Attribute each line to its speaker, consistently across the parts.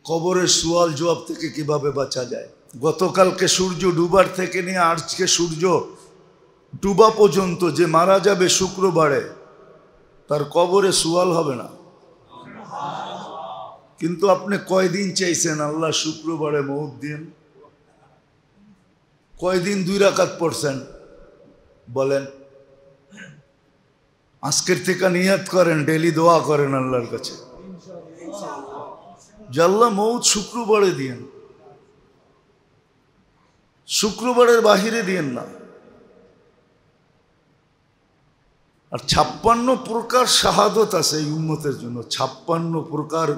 Speaker 1: কবরের সুয়াল জবাব থেকে কিভাবে বাঁচা যায়। গতকালকে সূর্য ডুবার থেকে নিয়ে আজকে সূর্য ডুবা পর্যন্ত যে মারা যাবে শুক্রবারে, তার কবরে সুয়াল হবে না। কিন্তু আপনি কয়দিন চাইছেন আল্লাহ শুক্রবারে মউত দিন? কয়দিন 2 রাকাত পড়ছেন বলেন? আজকের থেকে নিয়ত করেন, ডেলি দোয়া করেন আল্লাহর কাছে যে আল্লাহ মউত শুক্রবারে দিয়েন, শুক্রবারের বাহিরে দিয়েন না। আর 56 প্রকার শাহাদত আছে এই উম্মতের জন্য। 56 প্রকার,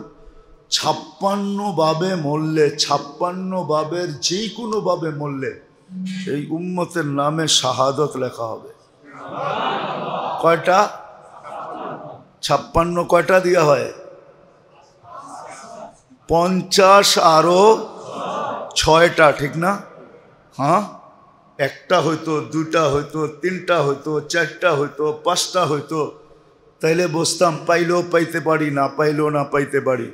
Speaker 1: 56 ভাবে মরলে, 56 ভাবের যে কোনো ভাবে মরলে এই উম্মতের নামে শাহাদত লেখা হবে। কয়টা? 56 কয়টা দেওয়া হয়? 50 আরো 6টা, ঠিক না? হ্যাঁ, একটা হইতো, 2টা হইতো, 3টা হইতো, 4টা হইতো, 5টা হইতো, তাইলে বসতাম, পাইলেও পাইতে পারি, না পাইলেও না পাইতে পারি।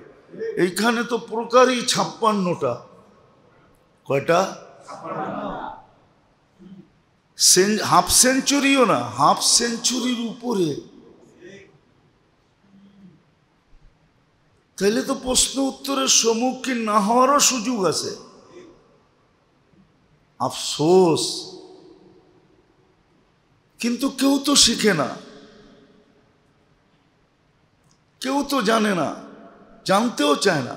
Speaker 1: এইখানে তো প্রকারই 56টা। কয়টা? হাফ সেঞ্চুরিও না, হাফ সেঞ্চুরির উপরে। তাইলে তো প্রশ্ন উত্তরের সম্মুখীন না হওয়ারও সুযোগ আছে। আফসোস, কিন্তু কেউ তো শিখে না, কেউ তো জানে না, জানতেও চায় না।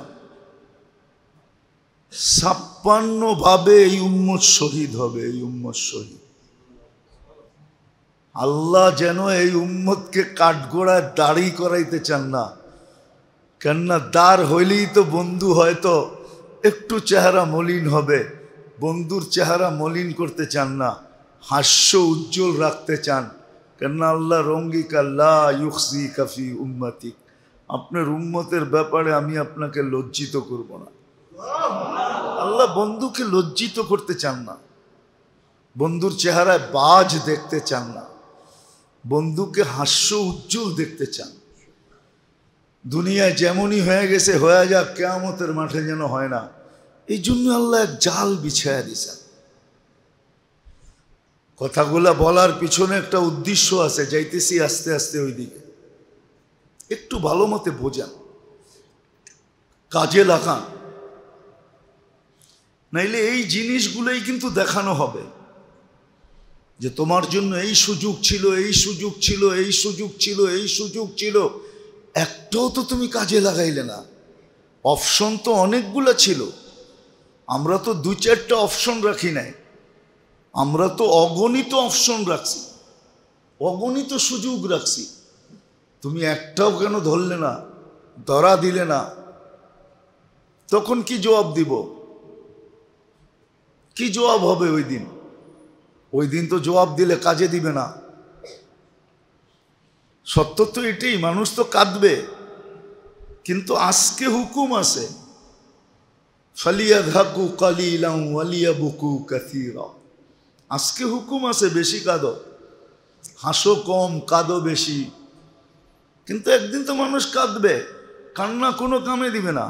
Speaker 1: 56 ভাবে এই উম্মত শহীদ হবে, এই উম্মত শহীদ। আল্লাহ যেন এই উম্মতকে কাঠগোড়ায় দাড়ি করাইতে চান না। কেননা দাঁড় হইলেই তো বন্ধু হয়তো একটু চেহারা মলিন হবে, বন্ধুর চেহারা মলিন করতে চান না, হাস্য উজ্জ্বল রাখতে চান। কেননা আল্লাহ রঙ্গিকা লা ইউখজি কাফি উম্মতিক, আপনার উম্মতের ব্যাপারে আমি আপনাকে লজ্জিত করব না। আল্লাহ বন্ধুকে লজ্জিত করতে চান না, বন্ধুর চেহারায় বাজ দেখতে চান না, বন্ধুকে হাস্য উজ্জ্বল দেখতে চান। দুনিয়ায় যেমনই হয়ে গেছে হয়ে যাক, কিয়ামতের মাঠে যেন হয় না। এই জন্য আল্লাহ এক জাল বিছায়া দিয়েছেন। কথাগুলা বলার পিছনে একটা উদ্দেশ্য আছে, যাইতেছি আস্তে আস্তে ওই দিকে। একটু ভালো মতে বোঝান, কাজে লাগান, নাইলে এই জিনিসগুলোই কিন্তু দেখানো হবে যে তোমার জন্য এই সুযোগ ছিল, এই সুযোগ ছিল, এই সুযোগ ছিল, এই সুযোগ ছিল, একটাও তো তুমি কাজে লাগাইলে না। অপশন তো অনেকগুলো ছিল, আমরা তো 2-4টা অপশন রাখি নাই, আমরা তো অগণিত অপশন রাখছি, অগণিত সুযোগ রাখছি। তুমি একটাও কেন ধরলে না, ধরা দিলে না? তখন কি জবাব দিব? কি জবাব হবে ওই দিন? ওই দিন তো জবাব দিলে কাজে দিবে না। সত্য তো এটাই, মানুষ তো কাঁদবে। কিন্তু আজকে হুকুম আছে, ফালিয়াযহাকু কালিলান ওয়ালিয়াবকু কাসীরা। আজকে হুকুম আছে বেশি কাঁদো, হাসো কম, কাঁদো বেশি। কিন্তু একদিন তো মানুষ কাঁদবে, কান্না কোনো কামে দিবে না।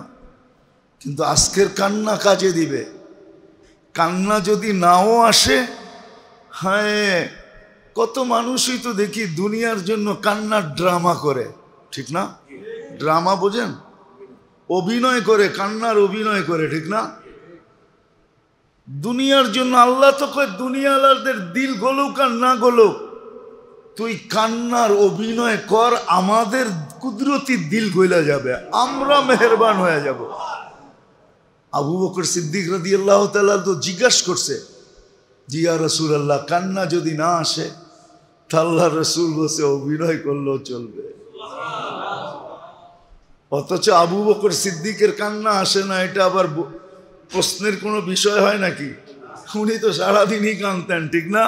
Speaker 1: কিন্তু আজকের কান্না কাজে দিবে। কান্না যদি নাও আসে, হ্যাঁ, কত মানুষই তো দেখি দুনিয়ার জন্য কান্নার ড্রামা করে, ঠিক না? ড্রামা বোঝেন? অভিনয় করে, কান্নার অভিনয় করে, ঠিক না? দুনিয়ার জন্য আল্লাহ তো কয় দুনিয়ালাদের দিল গলুক আর না গলুক, তুই কান্নার অভিনয় কর, আমাদের কুদরতি দিল গইলা যাবে, আমরা মেহেরবান হয়ে যাব। আবু বকর সিদ্দিক রাদিয়াল্লাহু তাআলা তো জিজ্ঞাসা করছে, জি ইয়া রাসূলুল্লাহ, কান্না যদি না আসে? আল্লাহ রাসূল বসে অভিনয় করলেও চলবে। অথচ আবু বকর সিদ্দিকের কান্না আসে না, এটা আবার প্রশ্নের কোনো বিষয় হয় নাকি? উনি তো সারাদিনই কাঁদতেন, ঠিক না?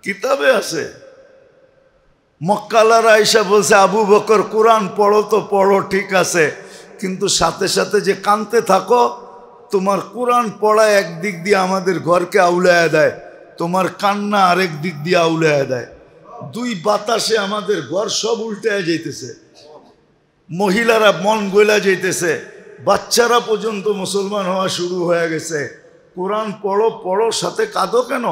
Speaker 1: কিতাবে আছে। মক্কালারা আয়েশা বলছে, আবু বকর কোরআন পড়ো তো পড়ো, ঠিক আছে, কিন্তু সাথে সাথে যে কাঁদতে থাকো, তোমার কোরআন পড়া একদিক দিয়ে আমাদের ঘরকে আউলায়া দেয়, তোমার কান্না আরেক দিক দিয়ে আউলায়া দেয়। দুই বাতাসে আমাদের ঘর সব উল্টে যাইতেছে, মহিলারা মন গইলা যাইতেছে, বাচ্চারা পর্যন্ত মুসলমান হওয়া শুরু হয়ে গেছে। কোরআন পড়ো পড়ো, সাথে কাঁদো কেন?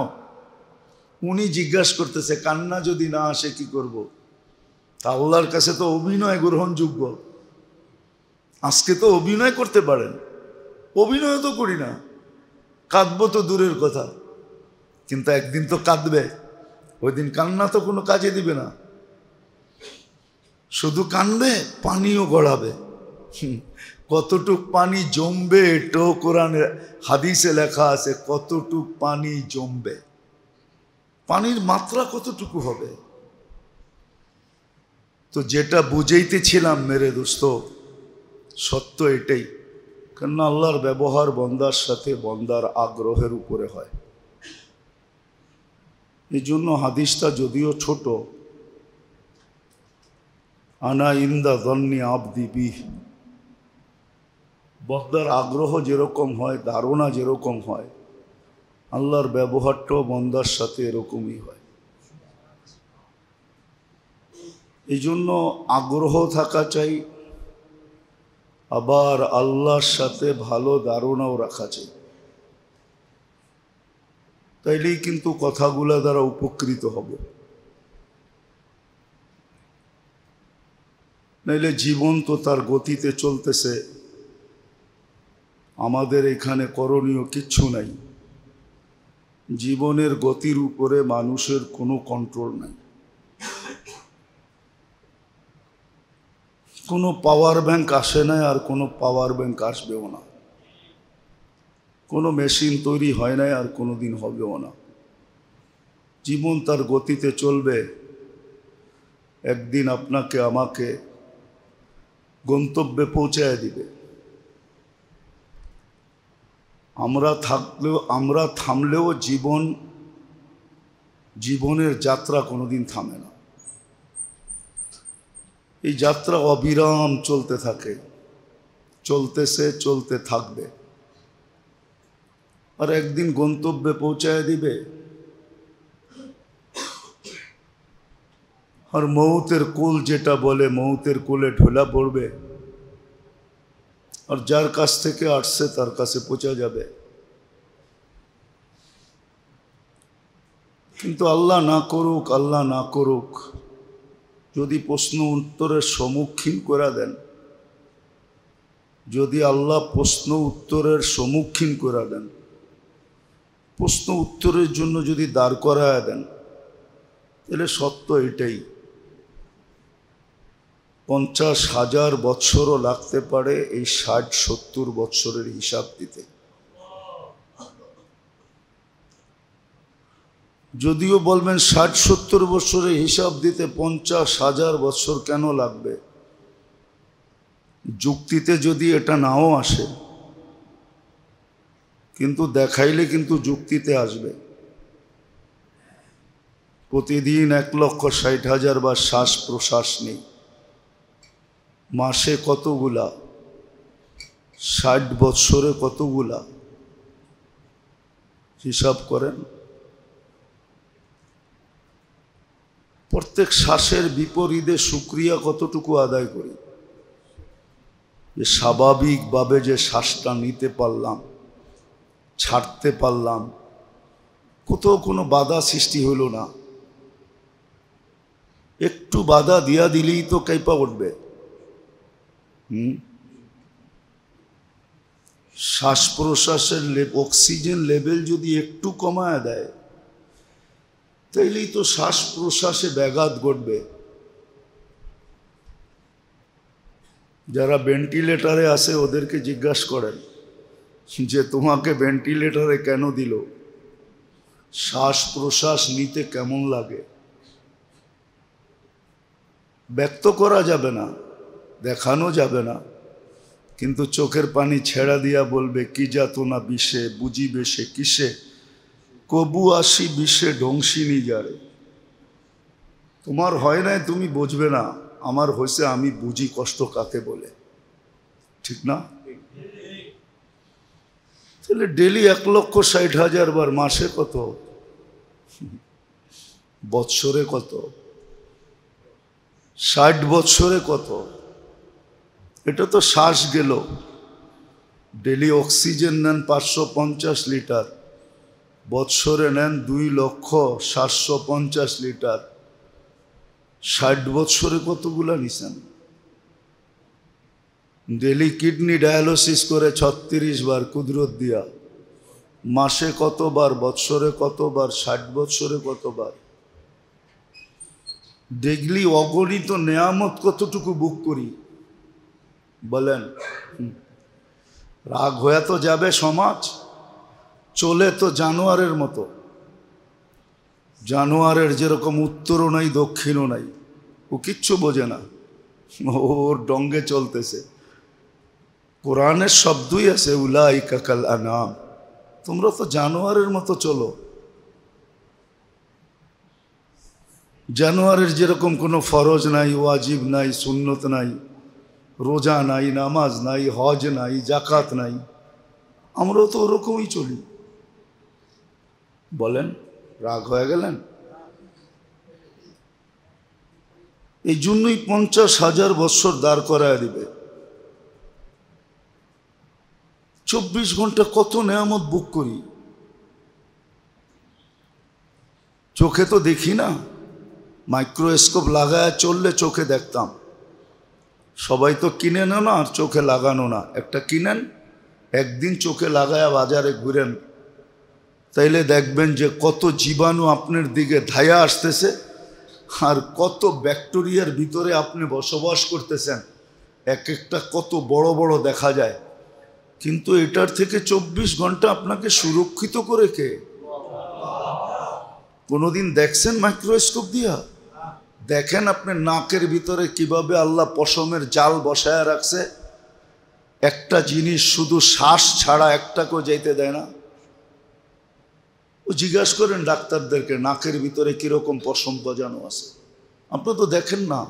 Speaker 1: উনি জিজ্ঞাসা করতেছে কান্না যদি না আসে কি করব? তা আল্লাহর কাছে তো অভিনয় গ্রহণযোগ্য। আজকে তো অভিনয় করতে পারেন, অভিনয় তো করি না, কাঁদবো তো দূরের কথা, কিন্তু একদিন তো কাঁদবে। ওই দিন কান্না তো কোনো কাজে দিবে না, শুধু কানবে, পানিও গড়াবে। কতটুক পানি জমবে এটাও কোরআনে হাদিসে লেখা আছে, কতটুক পানি জমবে, পানির মাত্রা কতটুকু হবে। তো যেটা বুঝাইতেছিলাম মেরে দোস্ত, সত্য এটাই, কেননা আল্লাহর ব্যবহার বন্দার সাথে বন্দার আগ্রহের উপরে হয়। এই জন্য হাদিসটা যদিও ছোট, আনা ইন্দা দন্নি আবদি বিহ, বন্দার আগ্রহ যেরকম হয়, ধারণা যেরকম হয়, আল্লাহর ব্যবহারটাও বন্দার সাথে এরকমই হয়। এই জন্য আগ্রহ থাকা চাই, আবার আল্লাহর সাথে ভালো ধারণাও রাখা চাই। তাইলেই কিন্তু কথাগুলা দ্বারা উপকৃত হব। নাইলে জীবন তো তার গতিতে চলতেছে, আমাদের এখানে করণীয় কিচ্ছু নাই। জীবনের গতির উপরে মানুষের কোনো কন্ট্রোল নাই। কোনো পাওয়ার ব্যাংক আসে নাই, আর কোনো পাওয়ার ব্যাংক আসবেও না। কোনো মেশিন তৈরি হয় নাই, আর কোনো দিন হবেও না। জীবন তার গতিতে চলবে, একদিন আপনাকে আমাকে গন্তব্যে পৌঁছায় দিবে। আমরা থামলেও জীবনের যাত্রা কোনোদিন থামে না। এই যাত্রা অবিরাম চলতে থাকে, চলতেছে, চলতে থাকবে, আর একদিন গন্তব্যে পৌঁছায় দিবে। আর মৌতের কোল যেটা বলে, মৌতের কোলে ঢোলা পড়বে, আর যার কাছ থেকে আসছে তার কাছে পৌঁছা যাবে। কিন্তু আল্লাহ না করুক, আল্লাহ না করুক, যদি প্রশ্ন উত্তরের সম্মুখীন করে দেন, যদি আল্লাহ প্রশ্ন উত্তরের সম্মুখীন করে দেন, প্রশ্ন উত্তরের জন্য যদি দাঁড় করায় দেন, তাহলে সত্য এটাই, 50,000 বৎসরও লাগতে পারে এই 60-70 বৎসরের হিসাব দিতে। যদিও বলবেন 60-70 বৎসরের হিসাব দিতে 50,000 বৎসর কেন লাগবে? যুক্তিতে যদি এটা নাও আসে, কিন্তু দেখাইলে কিন্তু যুক্তিতে আসবে। প্রতিদিন 1,60,000 বার শ্বাস প্রশ্বাস নেই, মাসে কতগুলা, 60 বৎসরে কতগুলা, হিসাব করেন। প্রত্যেক শ্বাসের বিপরীতে শুকরিয়া কতটুকু আদায় করি, যে স্বাভাবিকভাবে যে শ্বাসটা নিতে পারলাম, ছাড়তে পারলাম, কোথাও কোনো বাধা সৃষ্টি হইল না। একটু বাধা দিয়া দিলেই তো কাইপা উঠবে। শ্বাস প্রশ্বাসের অক্সিজেন লেভেল যদি একটু কমায় দেয়, তাইলেই তো শ্বাস প্রশ্বাসে ব্যাঘাত ঘটবে। যারা ভেন্টিলেটারে আছে ওদেরকে জিজ্ঞাসা করেন যে তোমাকে ভেন্টিলেটারে কেন দিল, শ্বাস প্রশ্বাস নিতে কেমন লাগে? ব্যক্ত করা যাবে না, দেখানো যাবে না, কিন্তু চোখের পানি ছেড়া দিয়া বলবে কি যাতনা বিষে, বুঝিবে সে কিসে, কবু আসি বিষে ধ্বংসিনী যারে। তোমার হয় নাই, তুমি বুঝবে না, আমার হয়েছে, আমি বুঝি কষ্ট কাকে বলে। ঠিক না? তাহলে ডেলি 1,60,000 বার, মাসে কত, বৎসরে কত, 60 বৎসরে কত? এটা তো শ্বাস গেল, ডেলি অক্সিজেন নেন 550 লিটার, বৎসরে নেন 2,750,000 লিটার। 60 বৎসরে কতগুলা নিছেন? ডেলি কিডনি ডায়ালিসিস করে 36 বার কুদরত দিয়া, মাসে কতবার, বৎসরে কতবার, 60 বৎসরে কতবার? ডেইলি অগণিত নেয়ামত কতটুকু বুক করি বলেন? রাগ হয়ে তো যাবে সমাজ, চলে তো জানোয়ারের মতো। জানোয়ারের যেরকম উত্তরও নাই দক্ষিণও নাই, ও কিচ্ছু বোঝে না, ওর ডঙ্গে চলতেছে। কোরআনের শব্দই আছে উলাইকা কাল আনাম, তোমরা তো জানোয়ারের মতো চলো। জানোয়ারের যেরকম কোনো ফরজ নাই, ওয়াজিব নাই, সুন্নত নাই, রোজা নাই, নামাজ নাই, হজ নাই, জাকাত নাই, আমরাও তো ওরকমই চলি। বলেন, রাগ হয়ে গেলেন? এই জন্যই 50,000 বৎসর দাঁড় করায় দিবে। 24 ঘন্টা কত নেয়ামত বুক করি, চোখে তো দেখি না। মাইক্রোস্কোপ লাগায় চললে চোখে দেখতাম। সবাই তো কিনে না, আর চোখে লাগানো না। একটা কিনেন, একদিন চোখে লাগায়া বাজারে ঘুরেন, তাইলে দেখবেন যে কত জীবাণু আপনার দিকে ধায়া আসতেছে, আর কত ব্যাকটেরিয়ার ভিতরে আপনি বসবাস করতেছেন। এক একটা কত বড় বড় দেখা যায়, কিন্তু এটার থেকে 24 ঘন্টা আপনাকে সুরক্ষিত করে কে? কোনোদিন দেখছেন মাইক্রোস্কোপ দিয়া? দেখেন আপনার নাকের ভিতরে কিভাবে আল্লাহ পশমের জাল বসায় রাখছে। একটা জিনিস শুধু শ্বাস ছাড়া একটাকেও যাইতে দেয় না। ও জিজ্ঞাসা করেন ডাক্তারদেরকে, নাকের ভিতরে কিরকম পশম বজানো আছে, আপনারা তো দেখেন না।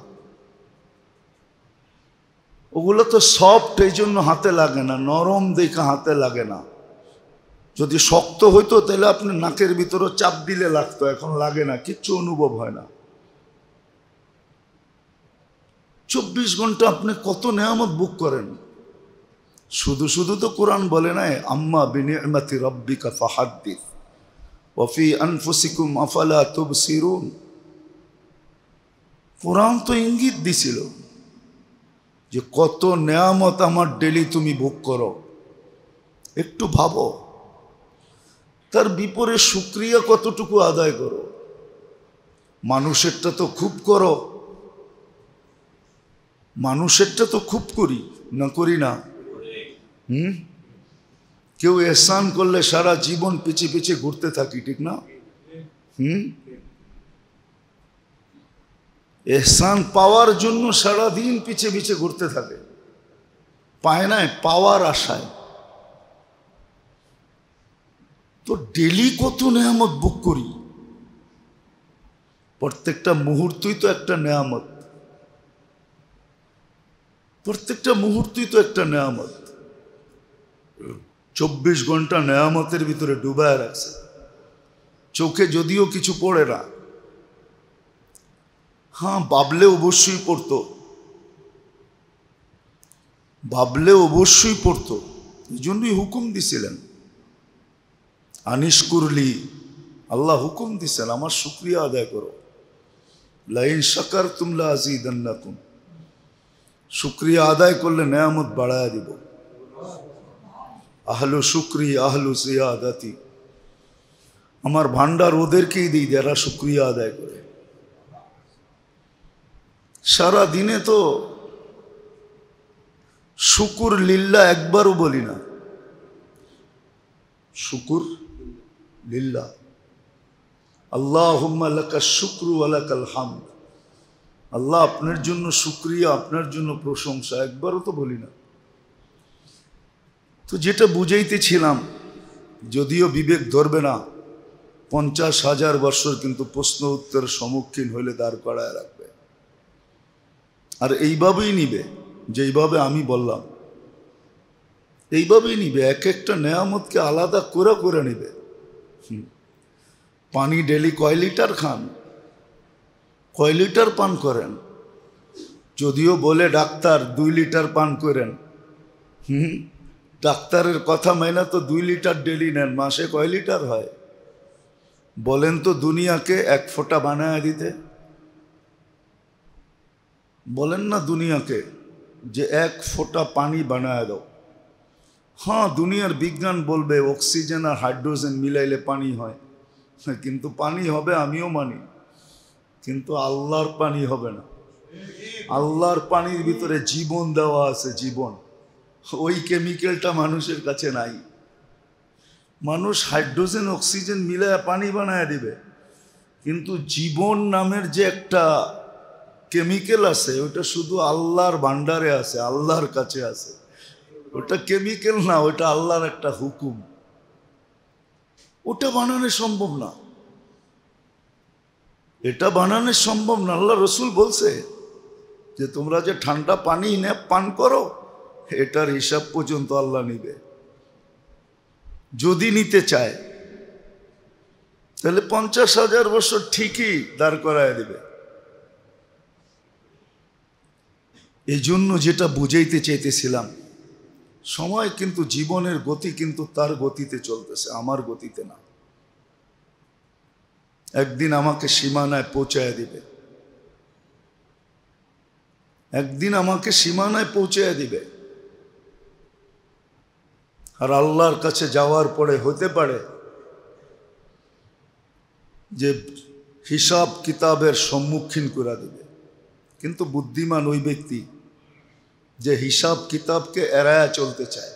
Speaker 1: ওগুলো তো সফট, এই জন্য হাতে লাগে না, নরম দেখে হাতে লাগে না। যদি শক্ত হইতো তাহলে আপনি নাকের ভিতরে চাপ দিলে লাগতো, এখন লাগে না, কিচ্ছু অনুভব হয় না। 24 ঘন্টা আপনি কত নেয়ামত বুক করেন। শুধু শুধু তো কোরআন বলে নাই আম্মা বিনিআমাতি রাব্বিকা ফাহাদ্দিস ওয়া ফি আনফুসিকুম আফালা তুবসিরুন। কোরআন তো ইঙ্গিত দিছিল যে কত নেয়ামত আমার ডেলি তুমি ভোগ করো, একটু ভাবো। তার বিপরীতে শুকরিয়া কতটুকু আদায় করো। মানুষেরটা তো খুব করো, মানুষেরটা তো খুব করি না, করি না? কেউ এহসান করলে সারা জীবন পিছে পিছে ঘুরতে থাকি, ঠিক না? এহসান পাওয়ার জন্য সারা দিন পিছে পিছে ঘুরতে থাকে, পায় না, পাওয়ার আশায়। তো ডেলি কত নেয়ামত বুক করি, প্রত্যেকটা মুহূর্তই তো একটা নেয়ামত, প্রত্যেকটা মুহূর্তই তো একটা নেয়ামত। 24 ঘন্টা নেয়ামতের ভিতরে ডুবায় রাখছে। চোখে যদিও কিছু পড়ে না, হ্যাঁ ভাবলে অবশ্যই পড়তো, ভাবলে অবশ্যই পড়তো। এই জন্যই হুকুম দিছিলেন আনিস কুরলি, আল্লাহ হুকুম দিছেন আমার শুকরিয়া আদায় করো। লাইন শাকারতুম লাযীদান্নাকুম, শুকরিয়া আদায় করলে নেয়ামত বাড়ায়া দিব। আহলু শুকরি আহলু জিয়াদাতি, আমার ভান্ডার ওদেরকেই দিই যারা শুকরিয়া আদায় করে। সারা দিনে তো শুকুর লিল্লাহ একবারও বলি না। শুকুর লিল্লাহ, আল্লাহুম্মা লাকা শুকরু ওয়া লাকাল হামদ। আল্লাহ আপনার জন্য শুকরিয়া, আপনার জন্য প্রশংসা, একবারও তো বলি না। তো যেটা বুঝাইতেছিলাম, যদিও বিবেক ধরবে না, 50,000 বছর কিন্তু প্রশ্ন উত্তরের সম্মুখীন হইলে দাঁড় করায় রাখবে। আর এইভাবেই নিবে, যেইভাবে আমি বললাম এইভাবেই নিবে। এক একটা নেয়ামতকে আলাদা করে করে নিবে। পানি ডেলি কয় লিটার খান, কয় লিটার পান করেন? যদিও বলে ডাক্তার 2 লিটার পান করেন, ডাক্তারের কথা মাইনা তো 2 লিটার ডেলি নেন, মাসে কয় লিটার হয় বলেন তো? দুনিয়াকে 1 ফোঁটা বানায় দিতে বলেন না দুনিয়াকে যে 1 ফোঁটা পানি বানায় দাও। হ্যাঁ, দুনিয়ার বিজ্ঞান বলবে অক্সিজেন আর হাইড্রোজেন মিলাইলে পানি হয়, কিন্তু পানি হবে, আমিও মানি, কিন্তু আল্লাহর পানি হবে না। আল্লাহর পানির ভিতরে জীবন দেওয়া আছে, জীবন। ওই কেমিক্যালটা মানুষের কাছে নাই। মানুষ হাইড্রোজেন অক্সিজেন মিলায় পানি বানায় দিবে, কিন্তু জীবন নামের যে একটা কেমিক্যাল আছে ওটা শুধু আল্লাহর ভান্ডারে আছে, আল্লাহর কাছে আছে। ওটা কেমিক্যাল না, ওটা আল্লাহর একটা হুকুম। ওটা বানানো সম্ভব না, এটা বানানো সম্ভব না। আল্লাহ রসুল বলছে যে তোমরা যে ঠান্ডা পানি পান করো, এটার হিসাব পর্যন্ত আল্লাহ নিবে। যদি নিতে চায় তাহলে 50,000 বছর ঠিকই দাঁড় করায় দিবে। এই জন্য যেটা বুঝাইতে চাইতেছিলাম, সময় কিন্তু জীবনের গতি কিন্তু তার গতিতে চলতেছে, আমার গতিতে না। একদিন আমাকে সীমানায় পৌঁছায় দিবে, একদিন আমাকে সীমানায় পৌঁছায় দিবে। আর আল্লাহর কাছে যাওয়ার পরে হতে পারে যে হিসাব কিতাবের সম্মুখীন করে দিবে, কিন্তু বুদ্ধিমান ওই ব্যক্তি যে হিসাব কিতাবকে এড়ায়া চলতে চায়,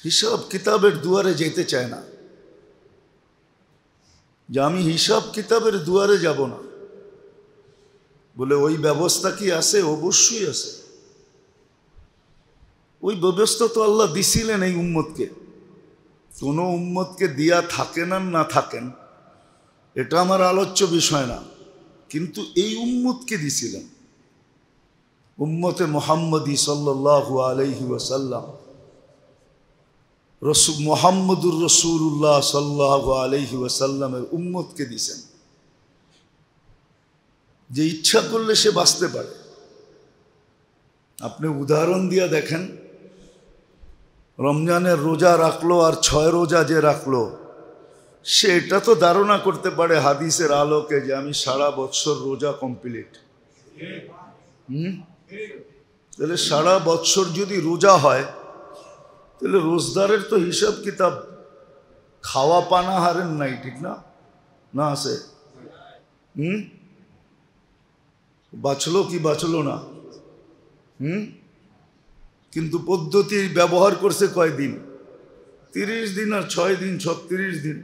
Speaker 1: হিসাব কিতাবের দুয়ারে যেতে চায় না, যে আমি হিসাব কিতাবের দুয়ারে যাব না। বলে ওই ব্যবস্থা কি আছে? অবশ্যই আছে। ওই ব্যবস্থা তো আল্লাহ দিছিলেন এই উম্মতকে। কোনো উম্মতকে দিয়া থাকেন আর না থাকেন এটা আমার আলোচ্য বিষয় না, কিন্তু এই উম্মতকে দিছিলেন। উম্মতে মুহাম্মদী সাল্লাল্লাহু আলাইহি ওয়াসাল্লাম, মুহাম্মদুর রাসূলুল্লাহ সাল্লাল্লাহু আলাইহি ওয়াসাল্লামের উম্মতকে দিছেন, যে ইচ্ছা করলে সে বাঁচতে পারে। আপনি উদাহরণ দিয়ে দেখেন, রমজানের রোজা রাখলো আর 6 রোজা যে রাখলো, সে এটা তো ধারণা করতে পারে হাদিসের আলোকে যে আমি সারা বছর রোজা কমপ্লিট। তাহলে সারা বছর যদি রোজা হয়, তাহলে রোজদারের তো হিসাব কিতাব খাওয়া পানাহারের নাই, ঠিক না? না আছে? বাঁচলো কি বাঁচলো না? কিন্তু পদ্ধতি ব্যবহার করছে কয়দিন? 30 দিন আর 6 দিন, 36 দিন।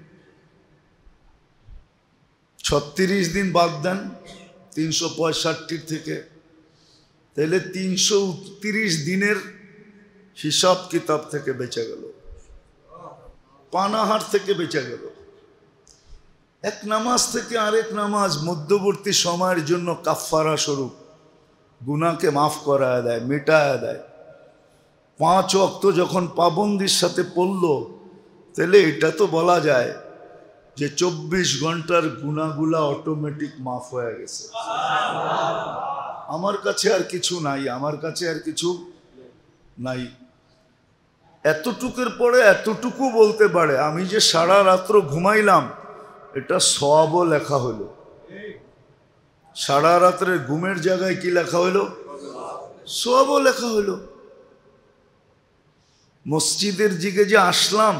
Speaker 1: 36 দিন বাদ দেন 365 থেকে, তাহলে 330 দিনের হিসাব কিতাব থেকে বেঁচে গেল, পানাহার থেকে বেঁচে গেল। এক নামাজ থেকে আরেক নামাজ মধ্যবর্তী সময়ের জন্য কাফফারা স্বরূপ গুনাহকে মাফ করায় দেয়, মেটায় দেয়। 5 ওয়াক্ত যখন পাবন্দির সাথে পড়ল, তাহলে এটা তো বলা যায় যে 24 ঘন্টার গুনাহগুলা অটোমেটিক মাফ হয়ে গেছে। আমার কাছে আর কিছু নাই, আমার কাছে আর কিছু নাই। এতটুকুর পরে এতটুকু বলতে পারে, আমি যে সারা রাত্র ঘুমাইলাম এটা সওয়াবও লেখা হলো। সারা রাত্রের ঘুমের জায়গায় কি লেখা হলো? সওয়াবও লেখা হলো। মসজিদের দিকে যে আসলাম,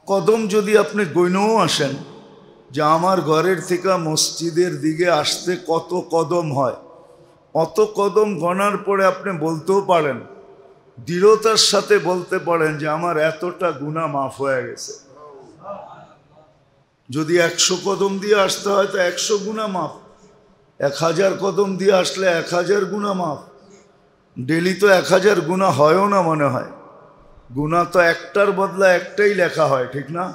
Speaker 1: কদম যদি আপনি গইনও আসেন যে আমার ঘরের থেকে মসজিদের দিকে আসতে কত কদম হয়, অত কদম গণার পরে আপনি বলতেও পারেন, দৃঢ়তার সাথে বলতে পারেন যে আমার এতটা গুনাহ মাফ হয়ে গেছে। যদি 100 কদম দিয়ে আসতে হয় তো 100 গুনাহ মাফ, 1000 কদম দিয়ে আসলে 1000 গুনাহ মাফ। ডেলি তো 1000 গুনাহ হয়ও না মনে হয়, গুনাহ তো একটার বদলা একটাই লেখা হয়, ঠিক না?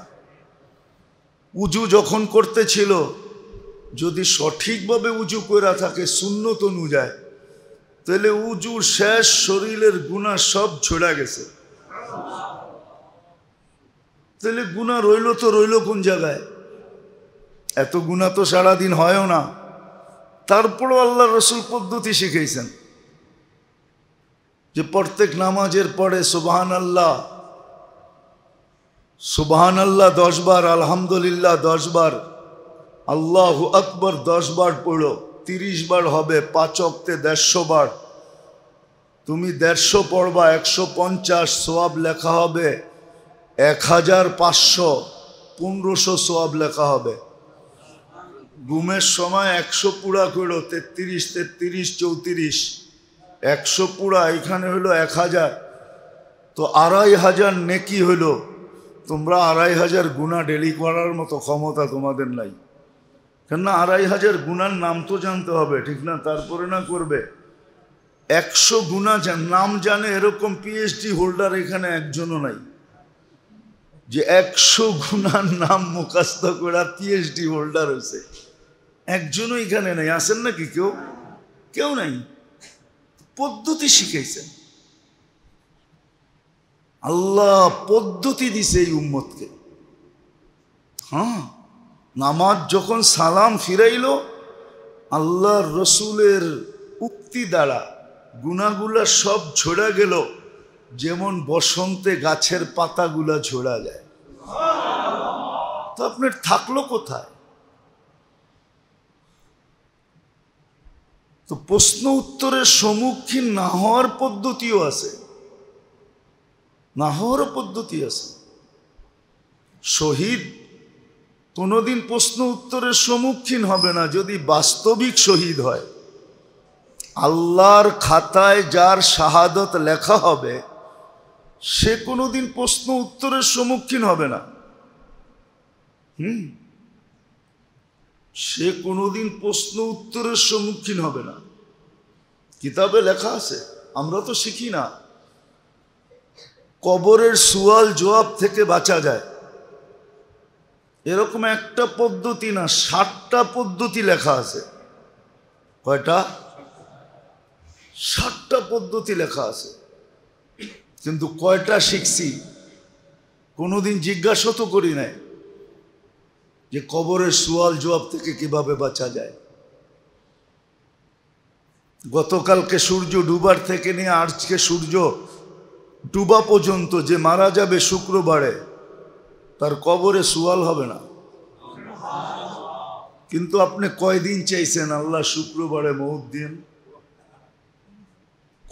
Speaker 1: উজু যখন করতেছিল, যদি সঠিকভাবে উজু করে থাকে সুন্নত অনুযায়ী, তাহলে উজুর শেষ শরীরের গুনাহ সব ঝরে গেছে। তাহলে গুনাহ রইল তো রইল কোন জায়গায়? এত গুনাহ তো সারাদিন হয়ও না, তারপরও আল্লাহ রসুল পদ্ধতি শিখাইছেন। যে প্রত্যেক নামাজের পরে সুবহানাল্লাহ সুবহানাল্লাহ 10 বার, আলহামদুলিল্লাহ 10 বার, আল্লাহু আকবার 10 বার পড়ো, 30 বার হবে, 5 ওয়াক্তে 150 বার। তুমি 150 পড়বা, 150 সওয়াব লেখা হবে, 1500 1500 সওয়াব লেখা হবে। ঘুমের সময় 100 পুরা করো, 33 33 34, 100 পুরা, এখানে হলো 1000, তো 2500 নেকি হলো। তোমরা 2500 গুনাহ ডেলি করার মতো ক্ষমতা তোমাদের নাই, কেননা 2500 গুনার নাম তো জানতে হবে, ঠিক না? তারপরে না করবে। 100 গুনাহ নাম জানে এরকম পিএইচডি হোল্ডার এখানে একজনও নাই, যে 100 গুনার নাম মুখস্থ করা পিএইচডি হোল্ডার হয়েছে, একজনও এখানে নাই। আসেন নাকি কেউ? কেউ নাই। পদ্ধতি শিখাইছেন আল্লাহ, পদ্ধতি দিছে এই উম্মতকে। হ্যাঁ, নামাজ যখন সালাম ফিরাইল, আল্লাহর রসুলের উক্তি দ্বারা গুনাহগুলা সব ঝরা গেল, যেমন বসন্তে গাছের পাতাগুলা ঝরা যায়। তো আপনার থাকলো কোথায়? তো প্রশ্ন উত্তরের সম্মুখীন না হওয়ার পদ্ধতিও আছে, না হওয়ারও পদ্ধতি আছে। শহীদ কোনোদিন প্রশ্ন উত্তরের সম্মুখীন হবে না যদি বাস্তবিক শহীদ হয়। আল্লাহর খাতায় যার শাহাদত লেখা হবে, সে কোনোদিন প্রশ্ন উত্তরের সম্মুখীন হবে না। সে কোনোদিন প্রশ্ন উত্তরের সম্মুখীন হবে না। কিতাবে লেখা আছে, আমরা তো শিখি না। কবরের সুয়াল জবাব থেকে বাঁচা যায় এরকম একটা পদ্ধতি না, 60টা পদ্ধতি লেখা আছে। কয়টা? 60টা পদ্ধতি লেখা আছে, কিন্তু কয়টা শিখছি কোনোদিন জিজ্ঞাসা তো করি নাই যে কবরের সুয়াল জবাব থেকে কিভাবে বাঁচা যায়। গতকালকে সূর্য ডুবার থেকে নিয়ে আজকে সূর্য ডুবা পর্যন্ত যে মারা যাবে শুক্রবারে, তার কবরে সুয়াল হবে না। কিন্তু আপনি কয়দিন চাইছেন আল্লাহ শুক্রবারে মউত দিন?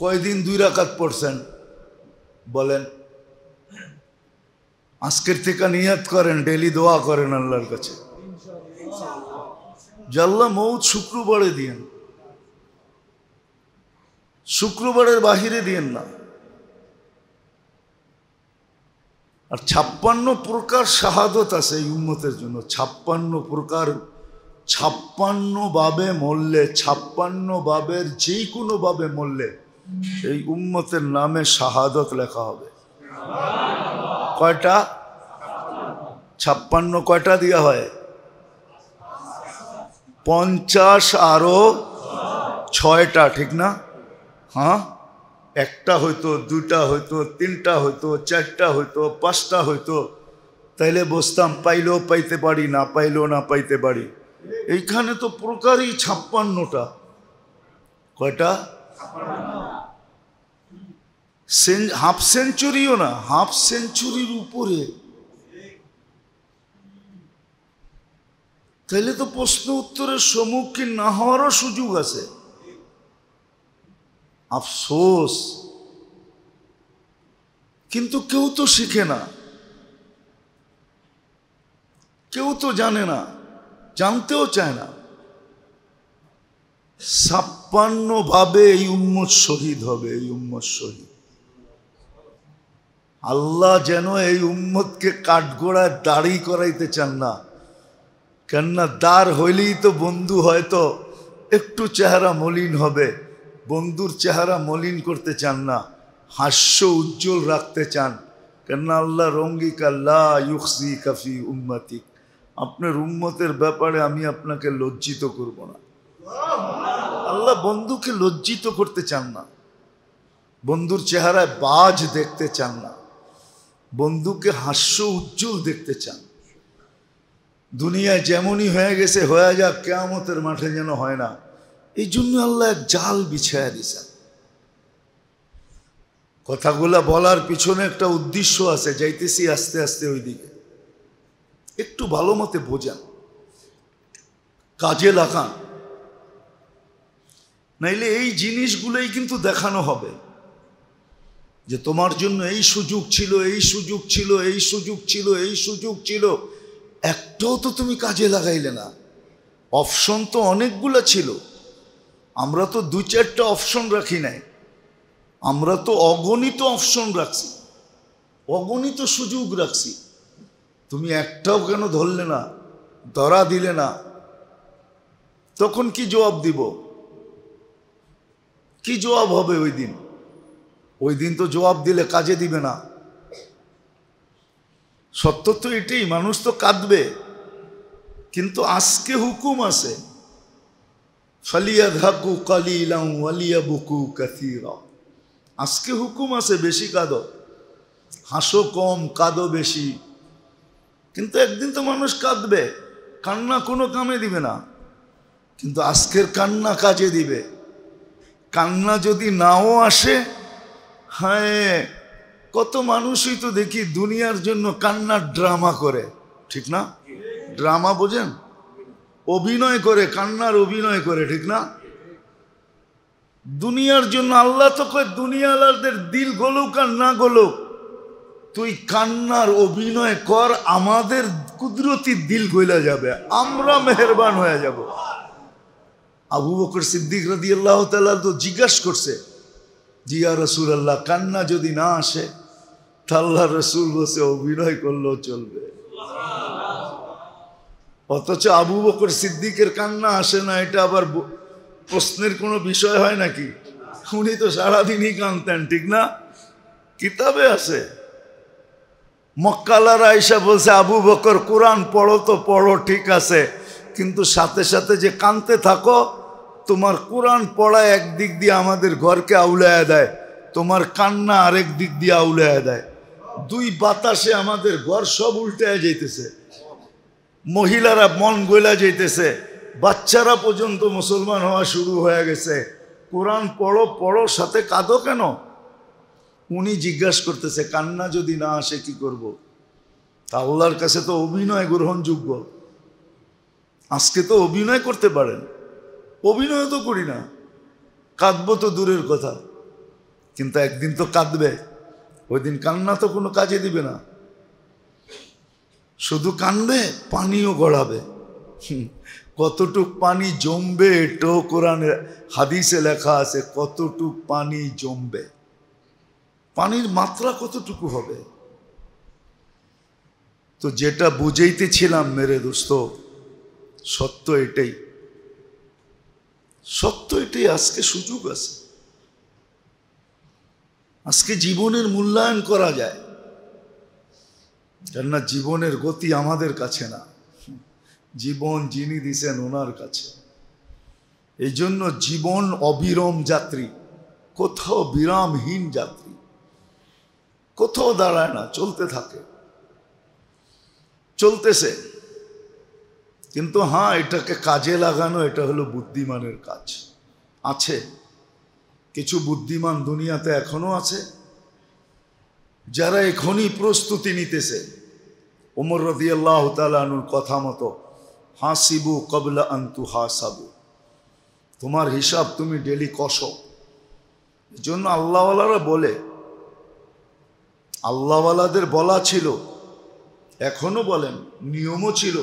Speaker 1: কয়দিন 2 রাকাত পড়ছেন বলেন? আজকের থেকে নিয়ত করেন, ডেলি দোয়া করেন আল্লাহর কাছে যে আল্লাহ মউত শুক্রবারে দিয়েন, শুক্রবারের বাহিরে দিয়েন না। আর 56 প্রকার শাহাদত আছে এই উম্মতের জন্য। 56 প্রকার, 56 ভাবে মরলে, 56 ভাবের যে কোনো ভাবে মরলে এই উম্মতের নামে শাহাদত লেখা হবে। কয়টা? 56 কয়টা দেওয়া হয়? 50 আরো 6টা, ঠিক না? হ্যাঁ, একটা হইতো, 2টা হইতো, 3টা হইতো, 4টা হইতো, 5টা হইতো, তাইলে বসতাম, পাইলেও পাইতে পারি, না পাইলেও না পাইতে পারি। এইখানে তো প্রকারই 56টা। কয়টা? হাফ সেঞ্চুরিও না, হাফ সেঞ্চুরির উপরে। তাইলে তো প্রশ্ন উত্তরের সম্মুখীন না হওয়ারও সুযোগ আছে। আফসোস, কিন্তু কেউ তো শিখে না, কেউ তো জানে না, জানতেও চায় না। 56 ভাবে এই উম্মত শহীদ হবে, এই উম্মত শহীদ। আল্লাহ যেন এই উম্মতকে কাঠগোড়ায় দাড়ি করাইতে চান না, কেননা দাঁড় হইলেই তো বন্ধু হয়তো একটু চেহারা মলিন হবে। বন্ধুর চেহারা মলিন করতে চান না, হাস্য উজ্জ্বল রাখতে চান, কেননা আল্লাহ রঙ্গিকা লা ইউখজি কাফি উম্মতিক, আপনার উম্মতের ব্যাপারে আমি আপনাকে লজ্জিত করব না। আল্লাহ বন্ধুকে লজ্জিত করতে চান না, বন্ধুর চেহারায় বাজ দেখতে চান না, বন্ধুকে হাস্য উজ্জ্বল দেখতে চান। দুনিয়ায় যেমনই হয়ে গেছে হয়ে যাক, কিয়ামতের মাঠে যেন হয় না। এই জন্য আল্লাহ এক জাল বিছায়া দিয়েছেন। কথাগুলা বলার পিছনে একটা উদ্দেশ্য আছে, যাইতেছি আস্তে আস্তে ওই দিকে। একটু ভালো মতে বোঝান, কাজে লাগান, নাইলে এই জিনিসগুলোই কিন্তু দেখানো হবে যে তোমার জন্য এই সুযোগ ছিল, এই সুযোগ ছিল, এই সুযোগ ছিল, এই সুযোগ ছিল, একটাও তো তুমি কাজে লাগাইলে না। অপশন তো অনেকগুলো ছিল, আমরা তো 2-4টা অপশন রাখি নাই, আমরা তো অগণিত অপশন রাখছি, অগণিত সুযোগ রাখছি। তুমি একটাও কেন ধরলে না, ধরা দিলে না? তখন কি জবাব দিব? কি জবাব হবে ওই দিন? ওই দিন তো জবাব দিলে কাজে দিবে না। সত্য তো এটাই, মানুষ তো কাঁদবে, কিন্তু আজকে হুকুম আছে, ফালিয়াযহাকু কালিলান ওয়ালিয়াবকু কাসীরা। আজকে হুকুম আছে বেশি কাঁদো, হাসো কম, কাঁদো বেশি। কিন্তু একদিন তো মানুষ কাঁদবে, কান্না কোনো কামে দিবে না, কিন্তু আজকের কান্না কাজে দিবে। কান্না যদি নাও আসে, হ্যাঁ, কত মানুষই তো দেখি দুনিয়ার জন্য কান্নার ড্রামা করে, ঠিক না? ড্রামা বোঝেন? অভিনয় করে, কান্নার অভিনয় করে, ঠিক না? দুনিয়ার জন্য আল্লাহ তো কয় দুনিয়ালাদের দিল গলুক আর না গলুক, তুই কান্নার অভিনয় কর, আমাদের কুদরতি দিল গইলা যাবে, আমরা মেহেরবান হয়ে যাব। আবু বকর সিদ্দিক রাদিয়াল্লাহু তাআলা তো জিজ্ঞাসা করছে, জি ইয়া রাসূলুল্লাহ, কান্না যদি না আসে, তা আল্লাহ রাসূল বসে অভিনয় করলেও চলবে। অথচ আবু বকর সিদ্দিকের কান্না আসে না, এটা আবার প্রশ্নের কোনো বিষয় হয় নাকি? উনি তো সারাদিনই কাঁদতেন, ঠিক না? কিতাবে আছে। মক্কালার আয়েশা বলছে, আবু বকর কোরআন পড়ো তো পড়ো, ঠিক আছে, কিন্তু সাথে সাথে যে কাঁদতে থাকো, তোমার কোরআন পড়া একদিক দিয়ে আমাদের ঘরকে আউলায়া দেয়, তোমার কান্না আরেক দিক দিয়ে আউলায়া দেয়। দুই বাতাসে আমাদের ঘর সব উল্টায় যাইতেছে, মহিলারা মন গলা যাইতেছে, বাচ্চারা পর্যন্ত মুসলমান হওয়া শুরু হয়ে গেছে। কোরআন পড়ো পড়ো, সাথে কাঁদো কেন? উনি জিজ্ঞাসা করতেছে, কান্না যদি না আসে কি করব? তা আল্লাহর কাছে তো অভিনয় গ্রহণযোগ্য। আজকে তো অভিনয় করতে পারেন, অভিনয় তো করি না, কাঁদবো তো দূরের কথা, কিন্তু একদিন তো কাঁদবে। ওই দিন কান্না তো কোনো কাজে দিবে না, শুধু কানবে, পানিও গড়াবে। কতটুক পানি জমবে এটাও কোরআনে হাদিসে লেখা আছে, কতটুক পানি জমবে, পানির মাত্রা কতটুকু হবে। তো যেটা বুঝাইতেছিলাম মেরে দোস্ত, সত্য এটাই, সত্য এটাই। আজকে সুযোগ আছে, আজকে জীবনের মূল্যায়ন করা যায়, কেননা জীবনের গতি আমাদের কাছে না, জীবন যিনি দিছেন ওনার কাছে। এই জন্য জীবন অবিরাম যাত্রী, কোথাও বিরামহীন যাত্রী, কোথাও দাঁড়ায় না, চলতে থাকে, চলতেছে। কিন্তু হ্যাঁ, এটাকে কাজে লাগানো, এটা হলো বুদ্ধিমানের কাজ। আছে কিছু বুদ্ধিমান দুনিয়াতে এখনো আছে, যারা এখনই প্রস্তুতি নিতেছে। ওমর রাদিয়াল্লাহু তাআলা আনহুর কথা মতো, হাসিবু ক্বাবলা আন তুহাসাবু, তোমার হিসাব তুমি ডেলি কষো। এই জন্য আল্লাহওয়ালারা বলে, আল্লাহওয়ালাদের বলা ছিল, এখনো বলেন, নিয়মও ছিল,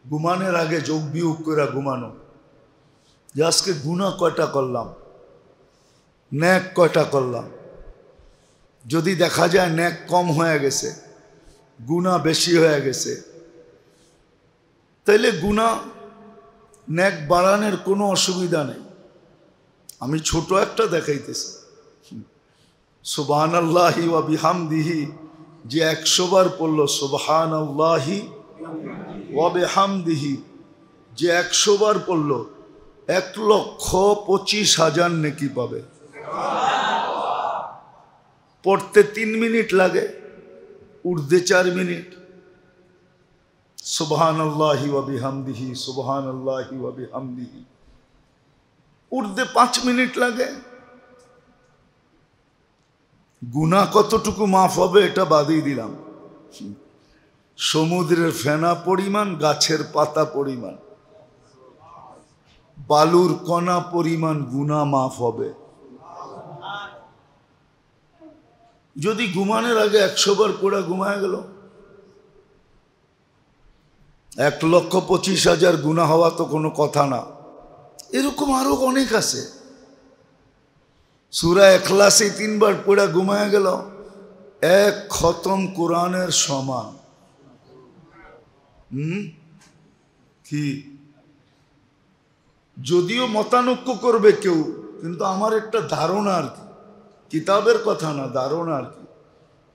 Speaker 1: ঘুমানোর আগে যোগ বিয়োগ করে ঘুমানো, যে আজকে গুনাহ কয়টা করলাম, নেক কয়টা করলাম। যদি দেখা যায় নেক কম হয়ে গেছে, গুনাহ বেশি হয়ে গেছে, তাইলে গুনাহ নেক বাড়ানোর কোনো অসুবিধা নেই। আমি ছোট একটা দেখাইতেছি, সুবহানাল্লাহি ওয়া বিহামদিহি, যে 100 বার পড়ল সুবহানাল্লাহি ওয়া বিহামদিহি, যে 100 বার পড়ল 1,25,000 নেকি পাবে। পড়তে 3 মিনিট লাগে, উঠতে 4 মিনিট। সুবহানাল্লাহি ওয়া বিহামদিহি, সুবহানাল্লাহি ওয়া বিহামদিহি, উঠতে 5 মিনিট লাগে। গুনাহ কতটুকু মাফ হবে এটা বাদই দিলাম। সমুদ্রের ফেনা পরিমাণ, গাছের পাতা পরিমাণ, বালুর কণা পরিমাণ গুনাহ মাফ হবে। যদি ঘুমানোর আগে 100 বার পড়া ঘুমায় গেল, 1,25,000 গুনাহ হওয়া তো কোনো কথা না। এরকম আরো অনেক আছে। সূরা ইখলাসে 3 বার পড়া ঘুমায় গেল, 1 খতম কোরআনের সমান। কি যদিও মতানৈক্য করবে কেউ, কিন্তু আমার একটা ধারণা আর কি, কিতাবের কথা না, ধারণা আর কি,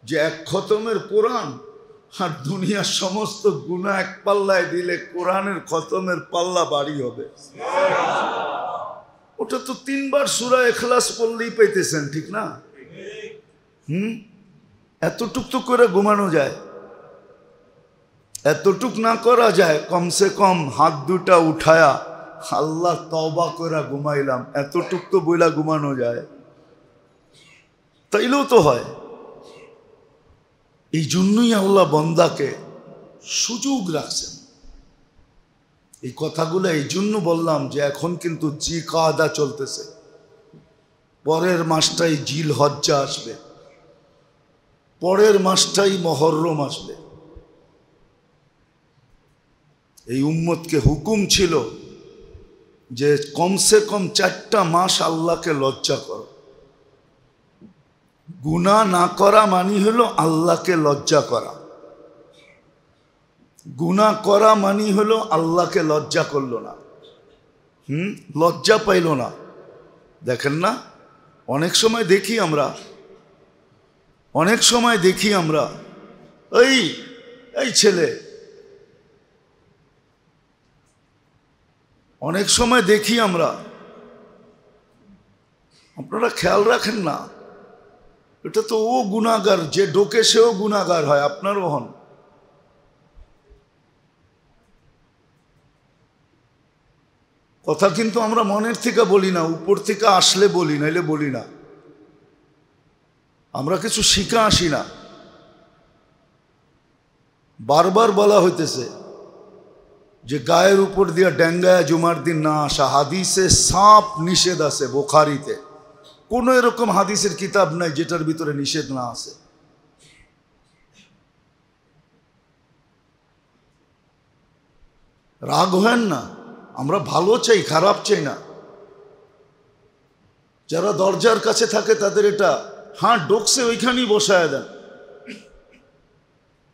Speaker 1: যে 1 খতমের কোরআন আর দুনিয়ার সমস্ত গুনাহ এক পাল্লায় দিলে কোরআনের খতমের পাল্লা ভারী হবে। ওটা তো 3 বার সূরা ইখলাস পড়লেই পাইতেছেন, ঠিক না? এতটুক তো করে ঘুমানো যায়। এতটুক না করা যায়, কমসে কম হাত দুটা উঠায়া আল্লাহ তওবা করে ঘুমাইলাম, এতটুক তো বইলা ঘুমানো যায়, তাইলেও তো হয়। এই জন্যই আল্লাহ বান্দাকে সুযোগ রাখছেন। এই কথাগুলো এই জন্য বললাম যে এখন কিন্তু জি কাদা চলতেছে, পরের মাসটাই জিল হজ্জা আসবে, পরের মাসটাই মহররম আসবে। এই উম্মতকে হুকুম ছিল যে কমসে কম 4টা মাস আল্লাহকে লজ্জা করো। গুনাহ না করা মানি হলো আল্লাহকে লজ্জা করা, গুনাহ করা মানি হলো আল্লাহকে লজ্জা করলো না, লজ্জা পাইল না। দেখেন না, অনেক সময় দেখি আমরা এই ছেলে, অনেক সময় দেখি আমরা, আপনারা খেয়াল রাখেন না, এটা তো ও গুনাহগার, যে ডোকে সেও গুনাহগার হয়, আপনারও হন। কথা কিন্তু আমরা মনের থেকে বলি না, উপর থেকে আসলে বলি, নাইলে বলি না। আমরা কিছু শিখা আসি না। বারবার বলা হইতেছে যে গায়ের উপর দিয়া ডেঙ্গায় জুমার দিন না আসা, হাদিসে সাপ নিষেধ আছে। বুখারীতে কোনো এরকম হাদিসের কিতাব নাই যেটার ভিতরে নিষেধ না আছে। রাগ হেন না, আমরা ভালো চাই, খারাপ চাই না। যারা দরজার কাছে থাকে তাদের এটা ডোকসে ওইখানেই বসায় দেন,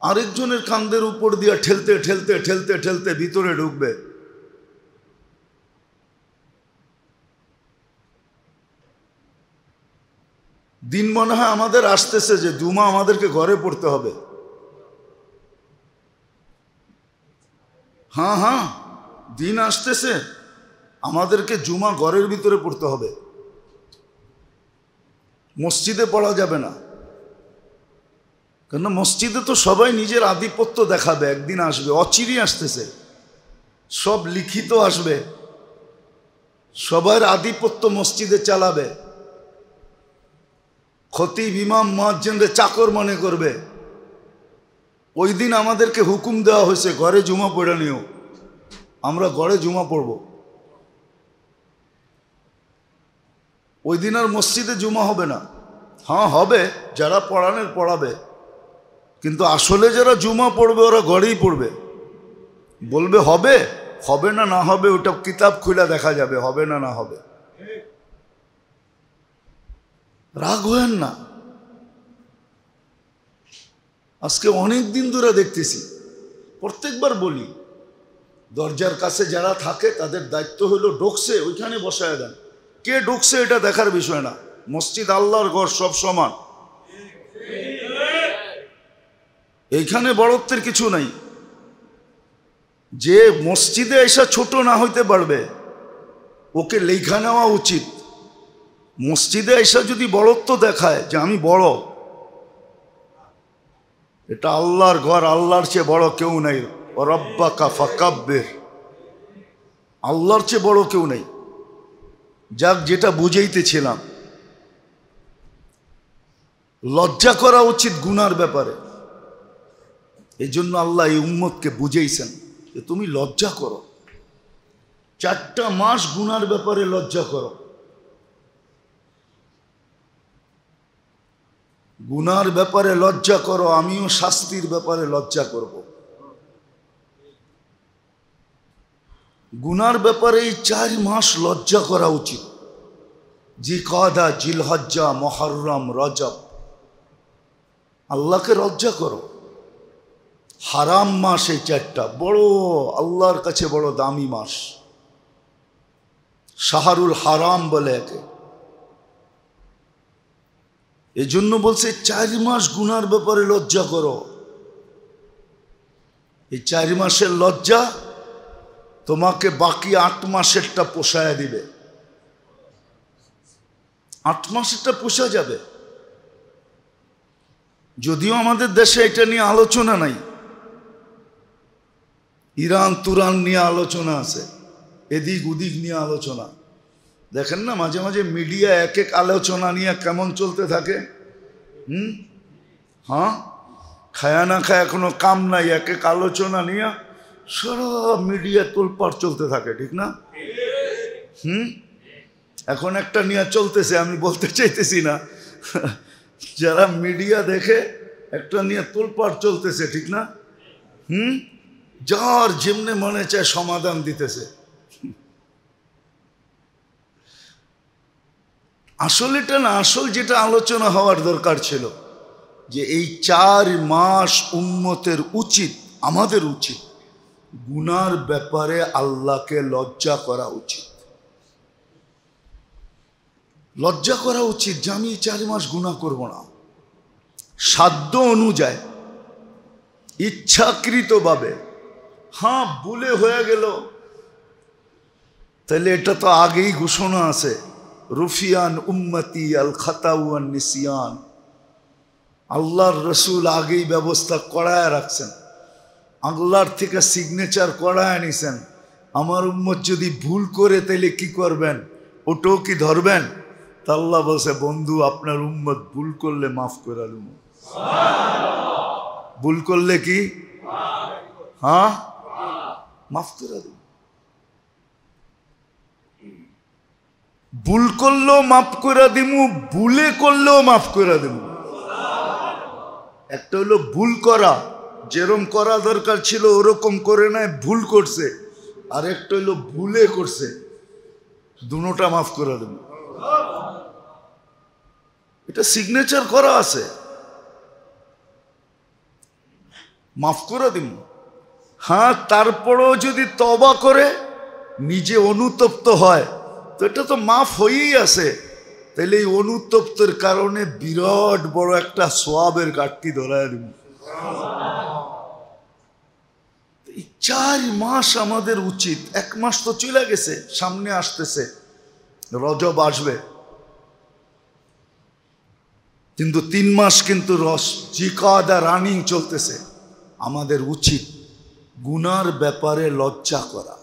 Speaker 1: আরেকজনের কান্দের উপর দিয়া ঠেলতে ঠেলতে ঠেলতে ঠেলতে ভিতরে ঢুকবে। দিন মনে হয় আমাদের আসতেছে যে জুমা আমাদেরকে ঘরে পড়তে হবে। দিন আসতেছে আমাদেরকে জুমা ঘরের ভিতরে পড়তে হবে, মসজিদে পড়া যাবে না। কেন? মসজিদে তো সবাই নিজের আধিপত্য দেখাবে, একদিন আসবে, অচিরেই আসতেছে, সব লিখিত আসবে, সবার আধিপত্য মসজিদে চালাবে। খতিব ইমাম মুয়াজ্জিনরে চাকর মনে করবে। ওই দিন আমাদেরকে হুকুম দেওয়া হয়েছে ঘরে জুমা পড়ে নিও, আমরা ঘরে জুমা পড়ব। ওই দিন আর মসজিদে জুমা হবে না। হবে, যারা পড়ানোর পড়াবে, কিন্তু আসলে যারা জুমা পড়বে ওরা ঘরেই পড়বে। বলবে হবে, হবে না না হবে ওটা কিতাব খুলে দেখা যাবে, হবে না না হবে। রাগ হয়েন না। আজকে অনেক দিন ধরে দেখতেছি, প্রত্যেকবার বলি, দরজার কাছে যারা থাকে তাদের দায়িত্ব হলো ঢোকছে ওইখানে বসায় দেন। কে ঢুকছে এটা দেখার বিষয় না, মসজিদ আল্লাহর ঘর, সব সমান, এইখানে বড়ত্বের কিছু নাই। যে মসজিদে এসে ছোট না হইতে পারবে ওকে লেখা নেওয়া উচিত। মসজিদে এসে যদি বড়ত্ব দেখায় যে আমি বড়, এটা আল্লাহর ঘর, আল্লাহর চেয়ে বড় কেউ নাই। রব্বাকা ফাকাব্বির, আল্লাহর চেয়ে বড় কেউ নেই। যাক, যেটা বুঝাইতেছিলাম, লজ্জা করা উচিত গুনার ব্যাপারে। এই জন্য আল্লাহ এই উম্মতকে বুঝেইছেন যে তুমি লজ্জা করো, 4টা মাস গুনার ব্যাপারে লজ্জা করো। গুনার ব্যাপারে লজ্জা করো, আমিও শাস্তির ব্যাপারে লজ্জা করব। গুনার ব্যাপারে এই 4 মাস লজ্জা করা উচিত। জিলকাদা, জিলহজ্জা, মুহররম, রজব, আল্লাহকে লজ্জা করো। হারাম মাস এই 4টা, বড় আল্লাহর কাছে বড় দামি মাস। শাহরুল হারাম বলে একে। এই জন্য বলছে 4 মাস গুনার ব্যাপারে লজ্জা করো। এই 4 মাসের লজ্জা তোমাকে বাকি 8 মাসেরটা পোষায় দিবে। 8 মাসেরটা পোষা যাবে। যদিও আমাদের দেশে এটা নিয়ে আলোচনা নাই, ইরান তুরান নিয়ে আলোচনা আছে, এদিক ওদিক নিয়ে আলোচনা। দেখেন না মাঝে মাঝে মিডিয়া এক এক আলোচনা নিয়ে কেমন চলতে থাকে। হ্যাঁ, খায়া না খায়া কোনো কাম নাই, এক এক আলোচনা নিয়ে সারা মিডিয়া তোলপাড় চলতে থাকে, ঠিক না? এখন একটা নিয়ে চলতেছে, আমি বলতে চাইতেছি না, যারা মিডিয়া দেখে একটা নিয়ে তোলপাড় চলতেছে, ঠিক না? যার যেমনে মনে চায় সমাধান দিতেছে। আসল এটা না, আসল যেটা আলোচনা হওয়ার দরকার ছিল যে এই 4 মাস উম্মতের উচিত, আমাদের উচিত গুনার ব্যাপারে আল্লাহকে লজ্জা করা উচিত। লজ্জা করা উচিত যে আমি 4 মাস গুনাহ করব না, সাধ্য অনুযায়ী, ইচ্ছাকৃতভাবে। হ্যাঁ, ভুলে হয়ে গেল, তাহলে এটা তো আগেই ঘোষণা আছে, রুফিয়ান উম্মতি আল খাতাউ ওয়ান নিসিয়ান। আল্লাহর রসুল আগেই ব্যবস্থা করায় রাখছেন, আল্লাহর থেকে সিগনেচার করায় নিছেন। আমার উম্মত যদি ভুল করে তাহলে কি করবেন, ওটাও কি ধরবেন? তা আল্লাহ বলছে, বন্ধু আপনার উম্মত ভুল করলে মাফ করে দেব। ভুল করলে কি? হ্যাঁ, মাফ করে দেব। ভুল করলেও মাফ করে দিমু, ভুলে করলেও মাফ করে দেব। একটা হলো ভুল করা, যেরকম করা দরকার ছিল ওরকম করে নাই, ভুল করছে। আর একটা হলো ভুলে করছে, দুটোটা মাফ করে দেব। এটা সিগনেচার করা আছে, মাফ করে দিব। হ্যাঁ, তারপরেও যদি তওবা করে নিজে অনুতপ্ত হয় তো এটা তো মাফ হয়েই আছে। তাহলে এই অনুতপ্তের কারণে বিরাট বড় একটা সওয়াবের ঘাটতি ধরায় দিব। 4 মাস আমাদের উচিত। 1 মাস তো চলে গেছে, সামনে আসতেছে রজব আসবে, কিন্তু 3 মাস কিন্তু জিলকাদা রানিং চলতেছে। আমাদের উচিত গুনার ব্যাপারে লজ্জা করা।